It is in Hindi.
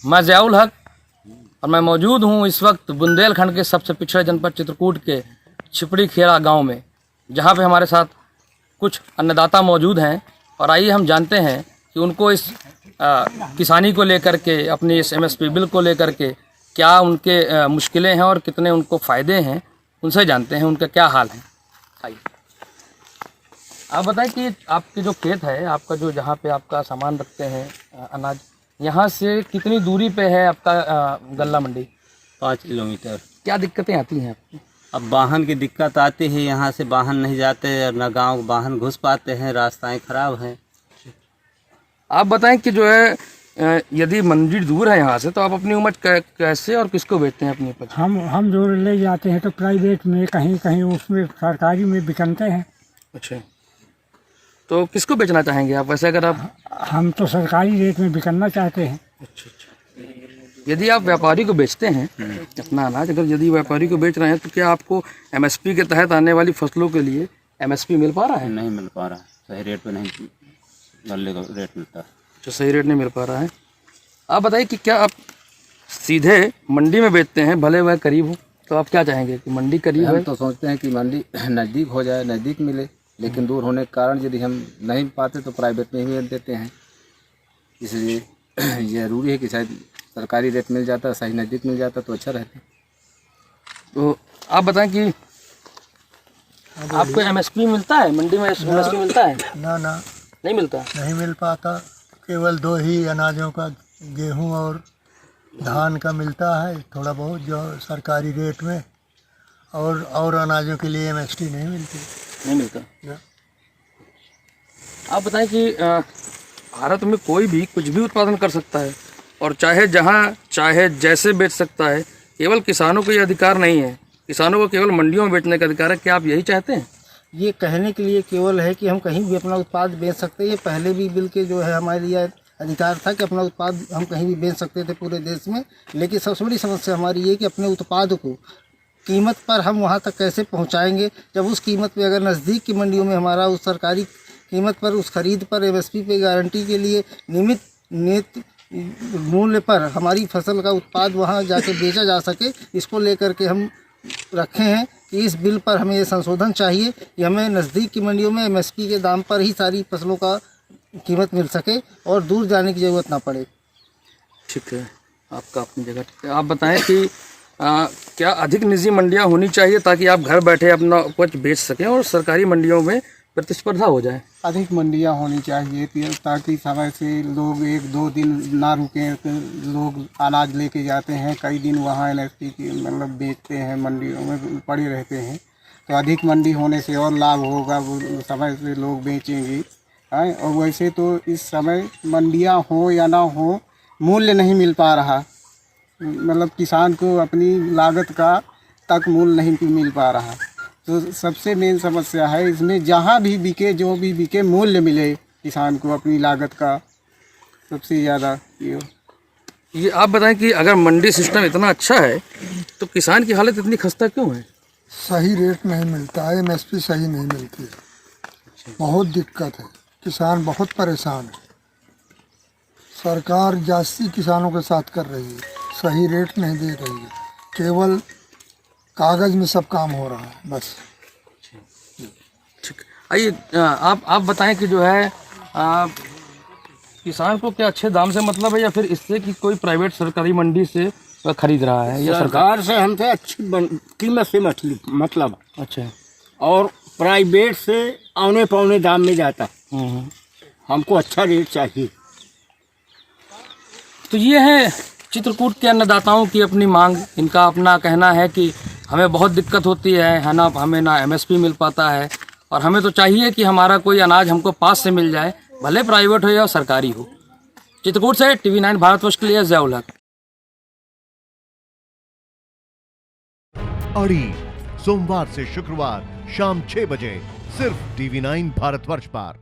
मैं ज़ियाउल हक और मैं मौजूद हूँ इस वक्त बुंदेलखंड के सबसे पिछड़े जनपद चित्रकूट के छिपड़ी खेड़ा गांव में, जहां पे हमारे साथ कुछ अन्नदाता मौजूद हैं। और आइए हम जानते हैं कि उनको इस किसानी को लेकर के, अपनी इस एमएसपी बिल को लेकर के क्या उनके मुश्किलें हैं और कितने उनको फ़ायदे हैं। उनसे जानते हैं उनका क्या हाल है। आइए आप बताएं कि आपके जो खेत है, आपका जो जहाँ पे आपका सामान रखते हैं अनाज, यहाँ से कितनी दूरी पे है आपका गल्ला मंडी? 5 किलोमीटर। क्या दिक्कतें आती हैं आपको? अब वाहन की दिक्कत आती है, यहाँ से वाहन नहीं जाते और न गाँव वाहन घुस पाते हैं, रास्ताएं खराब हैं। आप बताएं कि जो है यदि मंडी दूर है यहाँ से, तो आप अपनी उपज कैसे और किसको बेचते हैं अपनी उपज? हम जो ले जाते हैं तो प्राइवेट में, कहीं कहीं उसमें सरकारी में बिकनते हैं। अच्छा, तो किसको बेचना चाहेंगे आप वैसे? अगर आप हम तो सरकारी रेट में बिकना चाहते हैं। अच्छा, यदि आप व्यापारी को बेचते हैं अपना अनाज, अगर यदि व्यापारी को बेच रहे हैं, तो क्या आपको एमएसपी के तहत आने वाली फसलों के लिए एमएसपी मिल पा रहा है? नहीं मिल पा रहा, सही रेट पे नहीं गल्ले का रेट मिलता। जो सही रेट नहीं मिल पा रहा है। आप बताइए कि क्या आप सीधे मंडी में बेचते हैं, भले वह करीब हो, तो आप क्या चाहेंगे कि मंडी करीब है? हम तो सोचते हैं कि मंडी नज़दीक हो जाए, नज़दीक मिले, लेकिन दूर होने के कारण यदि हम नहीं पाते तो प्राइवेट में ही बेच देते हैं। इसलिए ज़रूरी है कि शायद सरकारी रेट मिल जाता, सही नज़दीक मिल जाता तो अच्छा रहता। तो आप बताएं कि आपको एमएसपी मिलता है मंडी में? एमएसपी मिलता है? ना नहीं मिलता। नहीं मिल पाता। केवल 2 ही अनाजों का, गेहूं और धान का मिलता है थोड़ा बहुत, जो सरकारी रेट में, और अनाजों के लिए एमएसपी नहीं मिलती। नहीं मिलता ना। आप बताएं कि भारत में कोई भी कुछ भी उत्पादन कर सकता है और चाहे जहां चाहे जैसे बेच सकता है, केवल किसानों को ये अधिकार नहीं है। किसानों को केवल मंडियों में बेचने का अधिकार है। क्या आप यही चाहते हैं? ये कहने के लिए केवल है कि हम कहीं भी अपना उत्पाद बेच सकते हैं। ये पहले भी बिल के जो है हमारे लिए अधिकार था कि अपना उत्पाद हम कहीं भी बेच सकते थे पूरे देश में। लेकिन सबसे बड़ी समस्या हमारी ये कि अपने उत्पाद को कीमत पर हम वहाँ तक कैसे पहुँचाएंगे, जब उस कीमत पे अगर नज़दीक की मंडियों में हमारा उस सरकारी कीमत पर, उस खरीद पर, एमएसपी पे गारंटी के लिए नियमित मूल्य पर हमारी फसल का उत्पाद वहाँ जाके बेचा जा सके, इसको लेकर के हम रखे हैं कि इस बिल पर हमें ये संशोधन चाहिए कि हमें नज़दीक की मंडियों में एमएसपी के दाम पर ही सारी फसलों का कीमत मिल सके और दूर जाने की ज़रूरत ना पड़े। ठीक है, आपका अपनी जगह ठीक है। आप बताएं कि क्या अधिक निजी मंडियां होनी चाहिए ताकि आप घर बैठे अपना उपज बेच सकें और सरकारी मंडियों में प्रतिस्पर्धा हो जाए? अधिक मंडियां होनी चाहिए ताकि समय से लोग 1-2 दिन ना रुकें। तो लोग अनाज लेके जाते हैं, कई दिन वहाँ एमएसपी की मतलब बेचते हैं, मंडियों में पड़े रहते हैं। तो अधिक मंडी होने से और लाभ होगा, वो समय से लोग बेचेंगे। और वैसे तो इस समय मंडियां हो या ना हो, मूल्य नहीं मिल पा रहा। मतलब किसान को अपनी लागत का तक मूल्य नहीं मिल पा रहा। तो सबसे मेन समस्या है इसमें, जहाँ भी बिके, जो भी बिके, मूल्य मिले किसान को अपनी लागत का, सबसे ज़्यादा ये। आप बताएं कि अगर मंडी सिस्टम इतना अच्छा है तो किसान की हालत इतनी खस्ता क्यों है? सही रेट नहीं मिलता है, एमएसपी सही नहीं मिलती है, बहुत दिक्कत है, किसान बहुत परेशान है। सरकार जास्ती किसानों के साथ कर रही है, सही रेट नहीं दे रही है, केवल कागज़ में सब काम हो रहा है बस। ठीक, आइए आप बताएं कि जो है किसान को क्या अच्छे दाम से मतलब है, या फिर इससे कि कोई प्राइवेट सरकारी मंडी से खरीद रहा है, या सरकार से हमसे अच्छी कीमत से मछली मतलब। अच्छा, और प्राइवेट से औने पौने दाम में जाता। हमको अच्छा रेट चाहिए। तो ये है चित्रकूट के अन्नदाताओं की अपनी मांग। इनका अपना कहना है कि हमें बहुत दिक्कत होती है ना, हमें ना एमएसपी मिल पाता है, और हमें तो चाहिए कि हमारा कोई अनाज हमको पास से मिल जाए, भले प्राइवेट हो या सरकारी हो। चित्रकूट से TV9 भारतवर्ष के लिए ज़ियाउल हक। अड़ी सोमवार से शुक्रवार शाम 6 बजे सिर्फ TV9 भारतवर्ष पर।